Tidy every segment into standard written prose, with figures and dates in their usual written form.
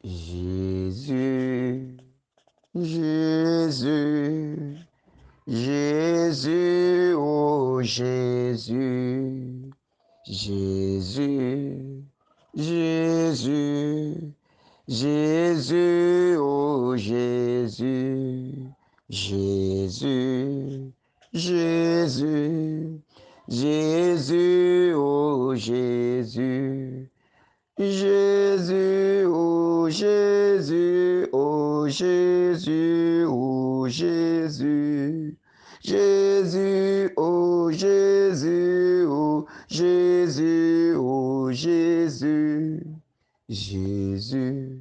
Jésus, Jésus, Jésus, oh Jésus, Jésus, Jésus, Jésus, oh Jésus, Jésus, Jésus, Jésus, oh Jésus. Jésus, oh Jésus, oh Jésus, oh Jésus. Jésus, oh Jésus, oh Jésus, oh Jésus. Jésus,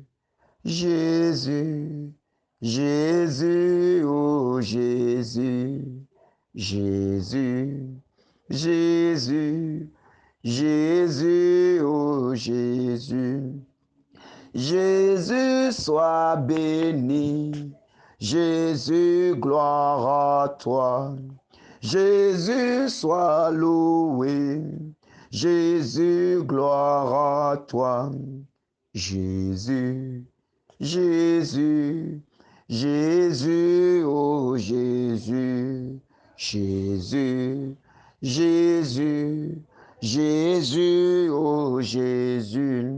Jésus, Jésus, oh Jésus. Jésus, Jésus. Jésus, oh Jésus, Jésus sois béni, Jésus gloire à toi, Jésus sois loué, Jésus gloire à toi, Jésus, Jésus, Jésus, oh Jésus, Jésus, Jésus, Jésus, oh Jésus,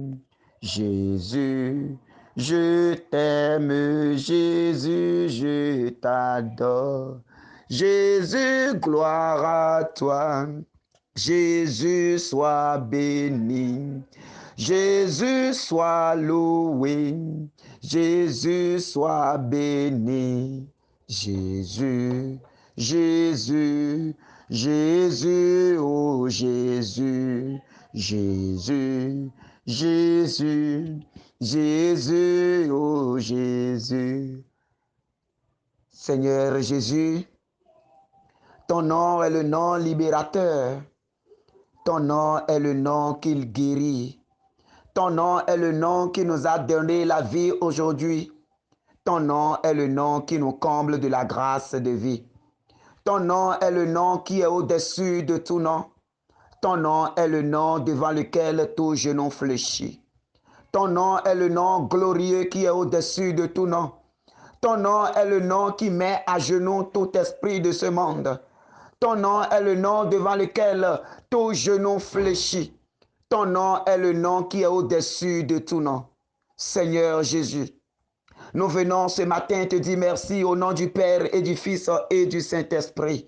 Jésus, je t'aime, Jésus, je t'adore. Jésus, gloire à toi. Jésus, sois béni. Jésus, sois loué. Jésus, sois béni. Jésus, Jésus, Jésus, oh Jésus, Jésus, Jésus, Jésus, oh Jésus. Seigneur Jésus, ton nom est le nom libérateur. Ton nom est le nom qui guérit. Ton nom est le nom qui nous a donné la vie aujourd'hui. Ton nom est le nom qui nous comble de la grâce de vie. Ton nom est le nom qui est au-dessus de tout nom. Ton nom est le nom devant lequel tout genou fléchit. Ton nom est le nom glorieux qui est au-dessus de tout nom. Ton nom est le nom qui met à genoux tout esprit de ce monde. Ton nom est le nom devant lequel tout genou fléchit. Ton nom est le nom qui est au-dessus de tout nom. Seigneur Jésus, nous venons ce matin te dire merci au nom du Père et du Fils et du Saint-Esprit.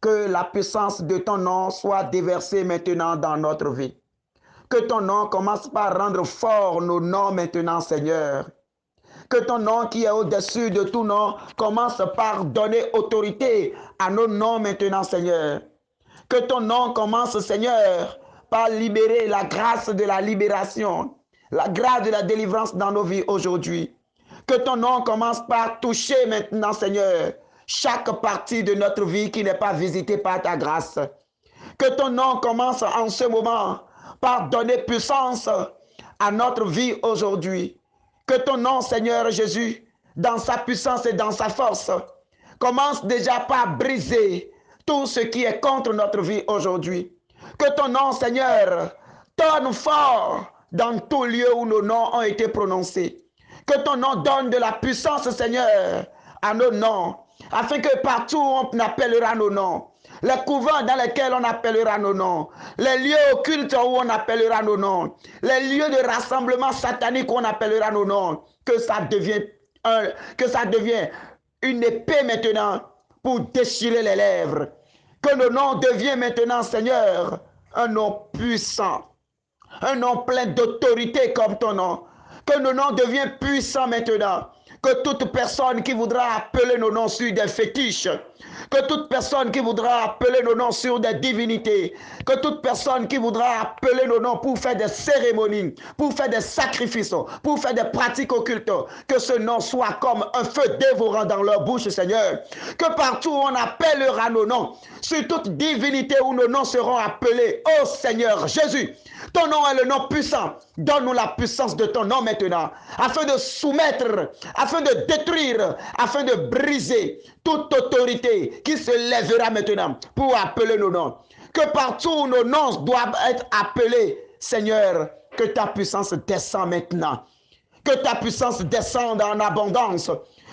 Que la puissance de ton nom soit déversée maintenant dans notre vie. Que ton nom commence par rendre fort nos noms maintenant, Seigneur. Que ton nom qui est au-dessus de tout nom commence par donner autorité à nos noms maintenant, Seigneur. Que ton nom commence, Seigneur, par libérer la grâce de la libération, la grâce de la délivrance dans nos vies aujourd'hui. Que ton nom commence par toucher maintenant, Seigneur, chaque partie de notre vie qui n'est pas visitée par ta grâce. Que ton nom commence en ce moment par donner puissance à notre vie aujourd'hui. Que ton nom, Seigneur Jésus, dans sa puissance et dans sa force, commence déjà par briser tout ce qui est contre notre vie aujourd'hui. Que ton nom, Seigneur, tonne fort dans tout lieu où nos noms ont été prononcés. Que ton nom donne de la puissance, Seigneur, à nos noms, afin que partout on appellera nos noms. Les couvents dans lesquels on appellera nos noms, les lieux occultes où on appellera nos noms, les lieux de rassemblement satanique où on appellera nos noms, que ça devienne une épée maintenant pour déchirer les lèvres. Que nos noms deviennent maintenant, Seigneur, un nom puissant, un nom plein d'autorité comme ton nom. Que nos noms deviennent puissants maintenant. Que toute personne qui voudra appeler nos noms sur des fétiches, que toute personne qui voudra appeler nos noms sur des divinités, que toute personne qui voudra appeler nos noms pour faire des cérémonies, pour faire des sacrifices, pour faire des pratiques occultes, que ce nom soit comme un feu dévorant dans leur bouche, Seigneur. Que partout où on appellera nos noms, sur toute divinité où nos noms seront appelés, ô Seigneur Jésus, ton nom est le nom puissant. Donne-nous la puissance de ton nom maintenant, afin de soumettre, afin de détruire, afin de briser toute autorité qui se lèvera maintenant pour appeler nos noms. Que partout où nos noms doivent être appelés, Seigneur, que ta puissance descend maintenant. Que ta puissance descende en abondance.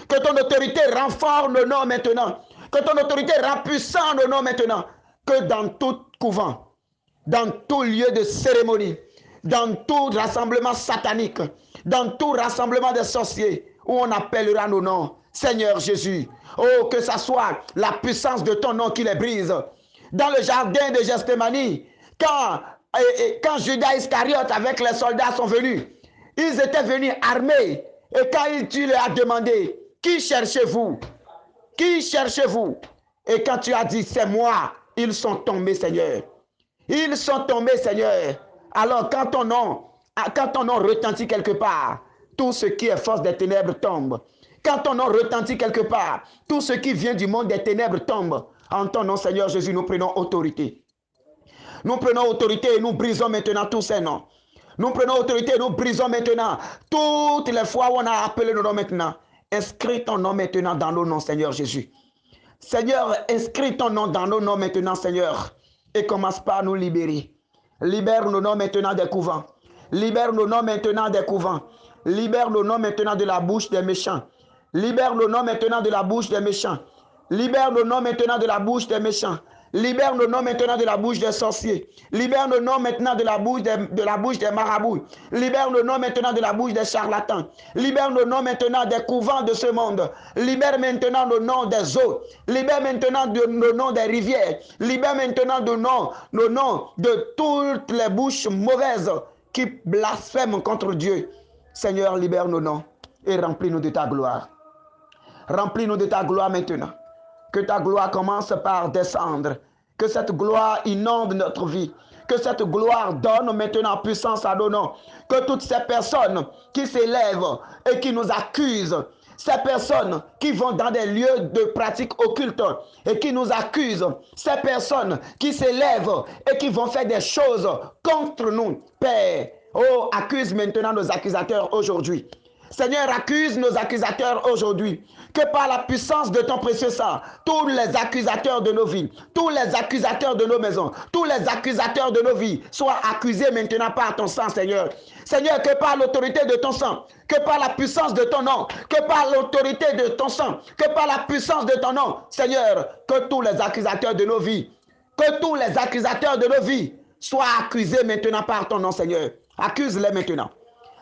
Que ton autorité renforce nos noms maintenant. Que ton autorité rend puissant nos noms maintenant. Que dans tout couvent, dans tout lieu de cérémonie, dans tout rassemblement satanique, dans tout rassemblement de sorciers, où on appellera nos noms, Seigneur Jésus, oh, que ça soit la puissance de ton nom qui les brise. Dans le jardin de Gethsémani, quand Judas Iscariote avec les soldats sont venus, ils étaient venus armés. Et quand tu leur as demandé, qui cherchez-vous? Qui cherchez-vous? Et quand tu as dit, c'est moi, ils sont tombés, Seigneur. Ils sont tombés, Seigneur. Alors, quand ton nom retentit quelque part, tout ce qui est force des ténèbres tombe. Quand ton nom retentit quelque part, tout ce qui vient du monde des ténèbres tombe. En ton nom, Seigneur Jésus, nous prenons autorité. Nous prenons autorité et nous brisons maintenant tous ces noms. Nous prenons autorité et nous brisons maintenant toutes les fois où on a appelé nos noms maintenant. Inscris ton nom maintenant dans nos noms, Seigneur Jésus. Seigneur, inscris ton nom dans nos noms maintenant, Seigneur. Et commence par nous libérer. Libère nos noms maintenant des couvents. Libère nos noms maintenant des couvents. Libère nos noms maintenant de la bouche des méchants. Libère nos noms maintenant de la bouche des méchants. Libère nos noms maintenant de la bouche des méchants. Libère nos noms maintenant de la bouche des sorciers. Libère nos noms maintenant de la bouche des marabouts. Libère nos noms maintenant de la bouche des charlatans. Libère nos noms maintenant des couvents de ce monde. Libère maintenant nos noms des eaux. Libère maintenant nos noms des rivières. Libère maintenant nos noms de toutes les bouches mauvaises qui blasphèment contre Dieu. Seigneur, libère nos noms et remplis-nous de ta gloire. Remplis-nous de ta gloire maintenant. Que ta gloire commence par descendre. Que cette gloire inonde notre vie. Que cette gloire donne maintenant puissance à nos noms. Que toutes ces personnes qui s'élèvent et qui nous accusent, ces personnes qui vont dans des lieux de pratique occulte et qui nous accusent, ces personnes qui s'élèvent et qui vont faire des choses contre nous, Père, oh, accuse maintenant nos accusateurs aujourd'hui. Seigneur, accuse nos accusateurs aujourd'hui. Que par la puissance de ton précieux sang, tous les accusateurs de nos vies, tous les accusateurs de nos maisons, tous les accusateurs de nos vies soient accusés maintenant par ton sang, Seigneur. Seigneur, que par l'autorité de ton sang, que par la puissance de ton nom, que par l'autorité de ton sang, que par la puissance de ton nom, Seigneur, que tous les accusateurs de nos vies, que tous les accusateurs de nos vies soient accusés maintenant par ton nom, Seigneur. Accuse-les maintenant.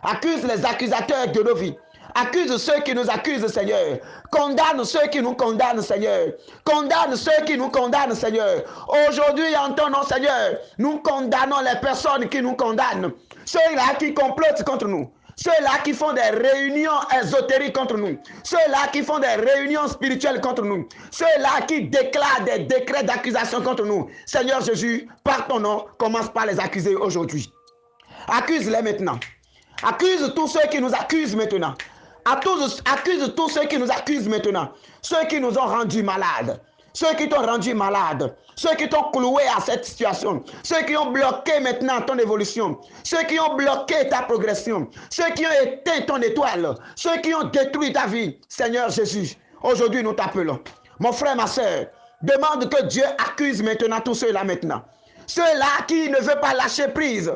Accuse les accusateurs de nos vies. Accuse ceux qui nous accusent, Seigneur. Condamne ceux qui nous condamnent, Seigneur. Condamne ceux qui nous condamnent, Seigneur. Aujourd'hui, en ton nom, Seigneur, nous condamnons les personnes qui nous condamnent. Ceux-là qui complotent contre nous. Ceux-là qui font des réunions ésotériques contre nous. Ceux-là qui font des réunions spirituelles contre nous. Ceux-là qui déclarent des décrets d'accusation contre nous. Seigneur Jésus, par ton nom, commence par les accuser aujourd'hui. Accuse-les maintenant. Accuse tous ceux qui nous accusent maintenant. Accuse tous ceux qui nous accusent maintenant. Ceux qui nous ont rendus malades. Ceux qui t'ont rendu malade. Ceux qui t'ont cloué à cette situation. Ceux qui ont bloqué maintenant ton évolution. Ceux qui ont bloqué ta progression. Ceux qui ont éteint ton étoile. Ceux qui ont détruit ta vie. Seigneur Jésus, aujourd'hui nous t'appelons. Mon frère, ma soeur, demande que Dieu accuse maintenant tous ceux-là maintenant. Ceux-là qui ne veulent pas lâcher prise.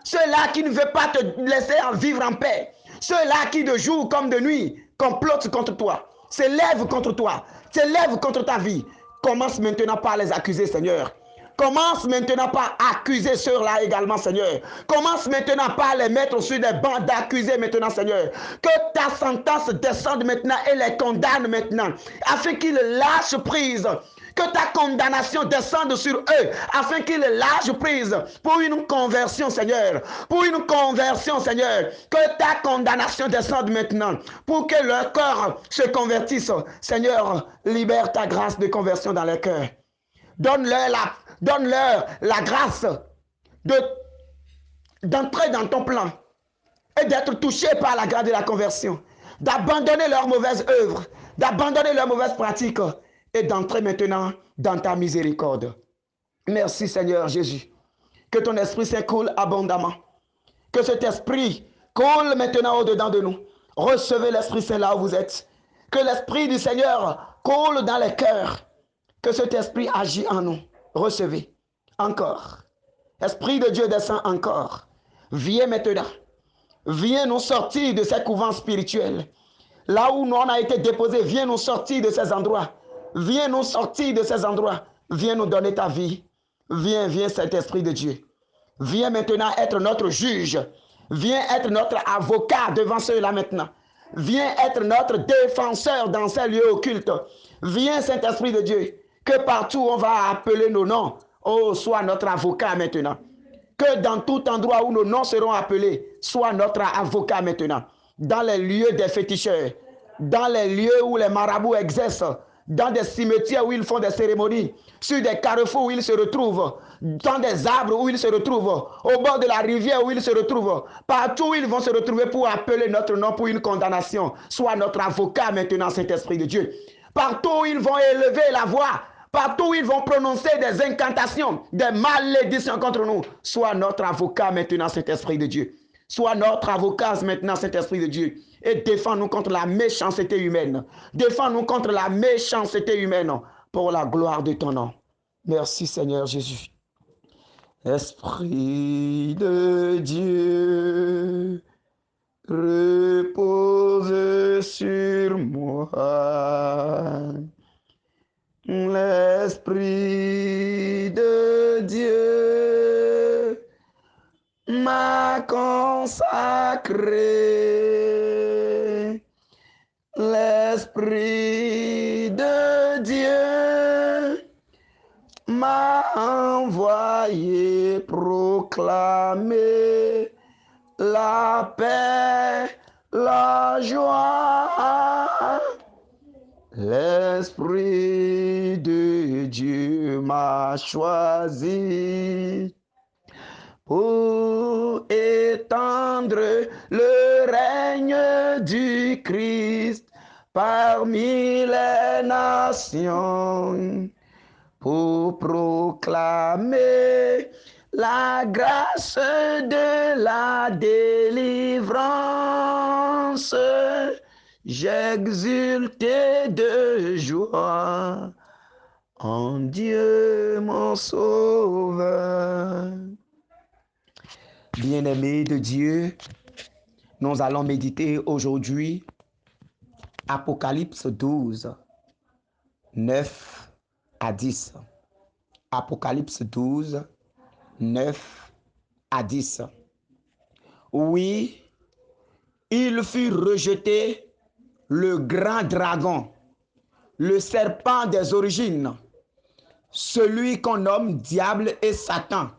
Ceux-là qui ne veulent pas te laisser vivre en paix. Ceux-là qui de jour comme de nuit complotent contre toi, s'élèvent contre toi, s'élèvent contre ta vie. Commence maintenant par les accuser, Seigneur. Commence maintenant par accuser ceux-là également, Seigneur. Commence maintenant par les mettre sur des bancs d'accusés maintenant, Seigneur. Que ta sentence descende maintenant et les condamne maintenant, afin qu'ils lâchent prise. Que ta condamnation descende sur eux, afin qu'ils lâchent prise pour une conversion, Seigneur. Pour une conversion, Seigneur. Que ta condamnation descende maintenant, pour que leur cœur se convertisse. Seigneur, libère ta grâce de conversion dans leur cœur. Donne-leur la grâce d'entrer dans ton plan et d'être touchés par la grâce de la conversion. D'abandonner leurs mauvaises œuvres, d'abandonner leurs mauvaises pratiques et d'entrer maintenant dans ta miséricorde. Merci Seigneur Jésus. Que ton Esprit s'écoule abondamment. Que cet Esprit coule maintenant au-dedans de nous. Recevez l'Esprit Saint là où vous êtes. Que l'Esprit du Seigneur coule dans les cœurs. Que cet Esprit agit en nous. Recevez encore. Esprit de Dieu descend encore. Viens maintenant. Viens nous sortir de ces couvents spirituels. Là où on a été déposé, viens nous sortir de ces endroits. Viens nous sortir de ces endroits. Viens nous donner ta vie. Viens, viens, Saint-Esprit de Dieu. Viens maintenant être notre juge. Viens être notre avocat devant ceux-là maintenant. Viens être notre défenseur dans ces lieux occultes. Viens, Saint-Esprit de Dieu, que partout on va appeler nos noms, oh, sois notre avocat maintenant. Que dans tout endroit où nos noms seront appelés, sois notre avocat maintenant. Dans les lieux des féticheurs, dans les lieux où les marabouts exercent, dans des cimetières où ils font des cérémonies, sur des carrefours où ils se retrouvent, dans des arbres où ils se retrouvent, au bord de la rivière où ils se retrouvent, partout où ils vont se retrouver pour appeler notre nom pour une condamnation. Sois notre avocat maintenant, Saint-Esprit de Dieu. Partout où ils vont élever la voix, partout où ils vont prononcer des incantations, des malédictions contre nous, sois notre avocat maintenant, Saint-Esprit de Dieu. Sois notre avocat maintenant, Saint-Esprit de Dieu. Et défends-nous contre la méchanceté humaine. Défends-nous contre la méchanceté humaine pour la gloire de ton nom. Merci Seigneur Jésus. Esprit de Dieu, repose sur moi. L'Esprit de Dieu m'a consacré. L'Esprit de Dieu m'a envoyé proclamer la paix, la joie. L'Esprit de Dieu m'a choisi pour étendre le règne du Christ parmi les nations, pour proclamer la grâce de la délivrance. J'exultais de joie en Dieu mon Sauveur. Bien-aimés de Dieu, nous allons méditer aujourd'hui Apocalypse 12, 9 à 10. Apocalypse 12, 9 à 10. Oui, il fut rejeté le grand dragon, le serpent des origines, celui qu'on nomme diable et Satan,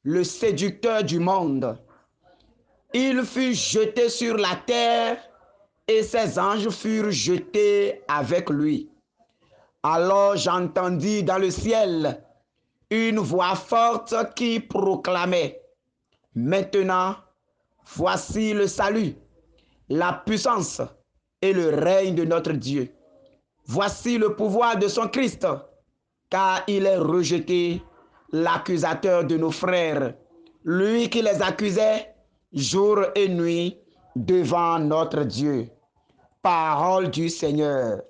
le séducteur du monde. Il fut jeté sur la terre et ses anges furent jetés avec lui. Alors j'entendis dans le ciel une voix forte qui proclamait: Maintenant, voici le salut, la puissance et le règne de notre Dieu. Voici le pouvoir de son Christ, car il est rejeté l'accusateur de nos frères, lui qui les accusait jour et nuit devant notre Dieu. Parole du Seigneur.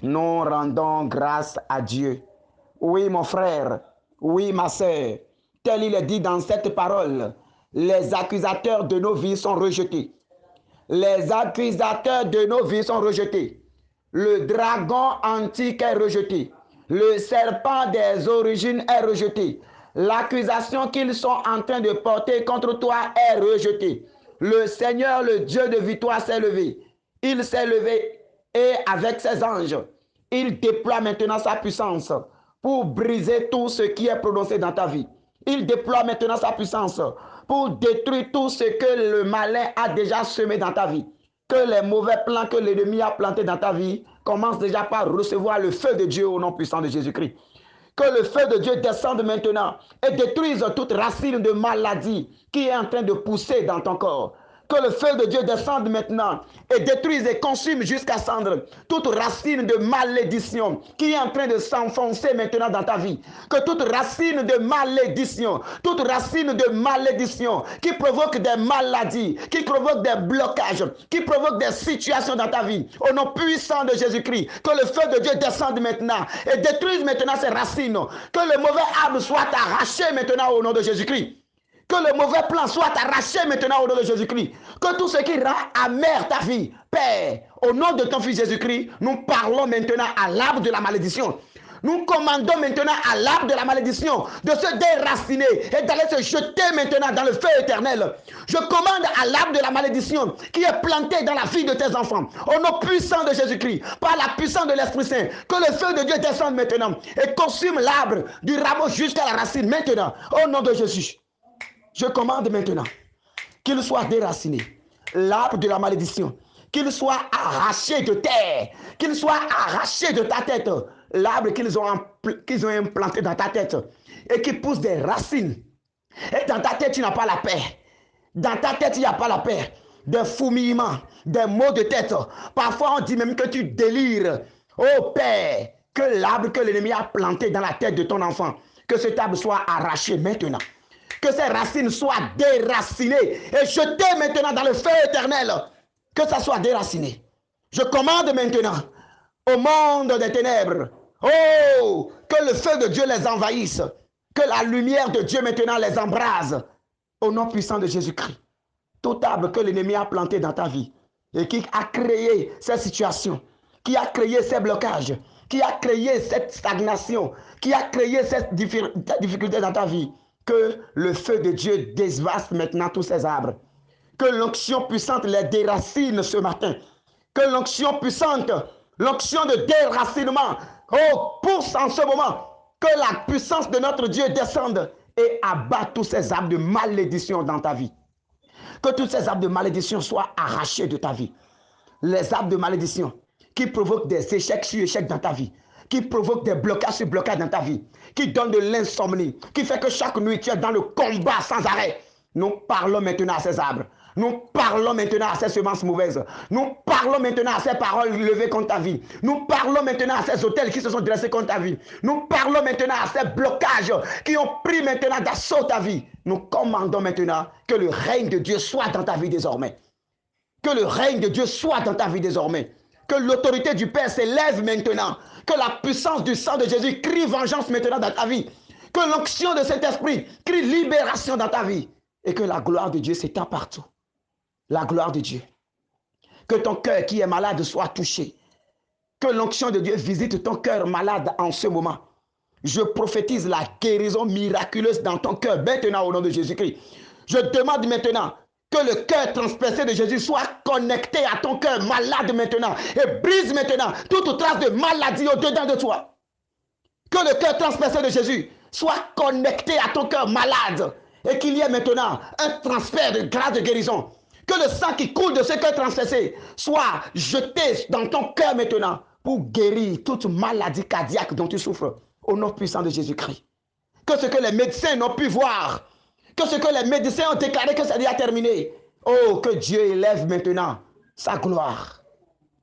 Nous rendons grâce à Dieu. Oui, mon frère, oui, ma sœur, tel il est dit dans cette parole, les accusateurs de nos vies sont rejetés. Les accusateurs de nos vies sont rejetés. Le dragon antique est rejeté. Le serpent des origines est rejeté. L'accusation qu'ils sont en train de porter contre toi est rejetée. Le Seigneur, le Dieu de victoire, s'est levé. Il s'est levé et avec ses anges, il déploie maintenant sa puissance pour briser tout ce qui est prononcé dans ta vie. Il déploie maintenant sa puissance pour détruire tout ce que le malin a déjà semé dans ta vie. Que les mauvais plans que l'ennemi a plantés dans ta vie commencent déjà par recevoir le feu de Dieu au nom puissant de Jésus-Christ. Que le feu de Dieu descende maintenant et détruise toute racine de maladie qui est en train de pousser dans ton corps. Que le feu de Dieu descende maintenant et détruise et consume jusqu'à cendre toute racine de malédiction qui est en train de s'enfoncer maintenant dans ta vie. Que toute racine de malédiction qui provoque des maladies, qui provoque des blocages, qui provoque des situations dans ta vie, au nom puissant de Jésus-Christ, que le feu de Dieu descende maintenant et détruise maintenant ces racines. Que le mauvais arbre soit arraché maintenant au nom de Jésus-Christ. Que le mauvais plan soit arraché maintenant au nom de Jésus-Christ. Que tout ce qui rend amer ta vie, Père, au nom de ton Fils Jésus-Christ, nous parlons maintenant à l'arbre de la malédiction. Nous commandons maintenant à l'arbre de la malédiction de se déraciner et d'aller se jeter maintenant dans le feu éternel. Je commande à l'arbre de la malédiction qui est planté dans la vie de tes enfants, au nom puissant de Jésus-Christ, par la puissance de l'Esprit Saint, que le feu de Dieu descende maintenant et consume l'arbre du rameau jusqu'à la racine maintenant, au nom de Jésus. Je commande maintenant qu'il soit déraciné, l'arbre de la malédiction, qu'il soit arraché de terre, qu'il soit arraché de ta tête, l'arbre qu'ils ont implanté dans ta tête et qui pousse des racines. Et dans ta tête, tu n'as pas la paix. Dans ta tête, il n'y a pas la paix. Des fourmillements, des maux de tête. Parfois, on dit même que tu délires. Oh Père, que l'arbre que l'ennemi a planté dans la tête de ton enfant, que cet arbre soit arraché maintenant. Que ces racines soient déracinées et jetées maintenant dans le feu éternel. Que ça soit déraciné. Je commande maintenant au monde des ténèbres, oh, que le feu de Dieu les envahisse. Que la lumière de Dieu maintenant les embrase. Au nom puissant de Jésus-Christ. Tout arbre que l'ennemi a planté dans ta vie et qui a créé cette situation, qui a créé ces blocages, qui a créé cette stagnation, qui a créé cette difficulté dans ta vie, que le feu de Dieu dévaste maintenant tous ces arbres. Que l'onction puissante les déracine ce matin. Que l'onction puissante, l'onction de déracinement, oh, pousse en ce moment. Que la puissance de notre Dieu descende et abat tous ces arbres de malédiction dans ta vie. Que tous ces arbres de malédiction soient arrachés de ta vie. Les arbres de malédiction qui provoquent des échecs sur échecs dans ta vie, qui provoquent des blocages sur blocages dans ta vie, qui donnent de l'insomnie, qui fait que chaque nuit tu es dans le combat sans arrêt. Nous parlons maintenant à ces arbres. Nous parlons maintenant à ces semences mauvaises. Nous parlons maintenant à ces paroles levées contre ta vie. Nous parlons maintenant à ces hôtels qui se sont dressés contre ta vie. Nous parlons maintenant à ces blocages qui ont pris maintenant d'assaut ta vie. Nous commandons maintenant que le règne de Dieu soit dans ta vie désormais. Que le règne de Dieu soit dans ta vie désormais. Que l'autorité du Père s'élève maintenant. Que la puissance du sang de Jésus crie vengeance maintenant dans ta vie. Que l'onction de cet esprit crie libération dans ta vie. Et que la gloire de Dieu s'étend partout. La gloire de Dieu. Que ton cœur qui est malade soit touché. Que l'onction de Dieu visite ton cœur malade en ce moment. Je prophétise la guérison miraculeuse dans ton cœur maintenant au nom de Jésus-Christ. Je demande maintenant que le cœur transpercé de Jésus soit connecté à ton cœur malade maintenant et brise maintenant toute trace de maladie au-dedans de toi. Que le cœur transpercé de Jésus soit connecté à ton cœur malade et qu'il y ait maintenant un transfert de grâce de guérison. Que le sang qui coule de ce cœur transpercé soit jeté dans ton cœur maintenant pour guérir toute maladie cardiaque dont tu souffres au nom puissant de Jésus-Christ. Que ce que les médecins n'ont pu voir, que ce que les médecins ont déclaré que c'est déjà terminé, oh, que Dieu élève maintenant sa gloire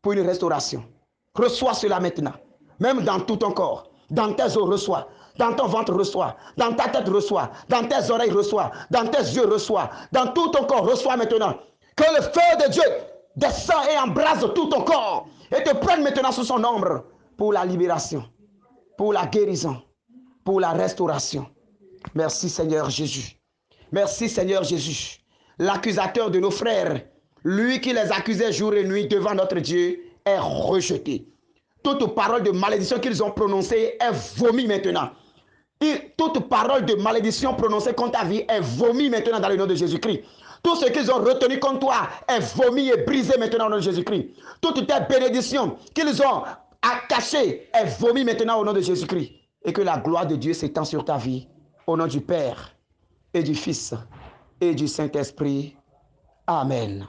pour une restauration. Reçois cela maintenant, même dans tout ton corps, dans tes os reçois, dans ton ventre reçois, dans ta tête reçois, dans tes oreilles reçois, dans tes yeux reçois, dans tout ton corps reçois maintenant. Que le feu de Dieu descend et embrase tout ton corps et te prenne maintenant sous son ombre pour la libération, pour la guérison, pour la restauration. Merci Seigneur Jésus. Merci Seigneur Jésus. L'accusateur de nos frères, lui qui les accusait jour et nuit devant notre Dieu, est rejeté. Toute parole de malédiction qu'ils ont prononcée est vomi maintenant. Et toute parole de malédiction prononcée contre ta vie est vomi maintenant dans le nom de Jésus-Christ. Tout ce qu'ils ont retenu contre toi est vomi et brisé maintenant au nom de Jésus-Christ. Toutes tes bénédictions qu'ils ont cachées est vomi maintenant au nom de Jésus-Christ. Et que la gloire de Dieu s'étend sur ta vie au nom du Père et du Fils et du Saint-Esprit. Amen.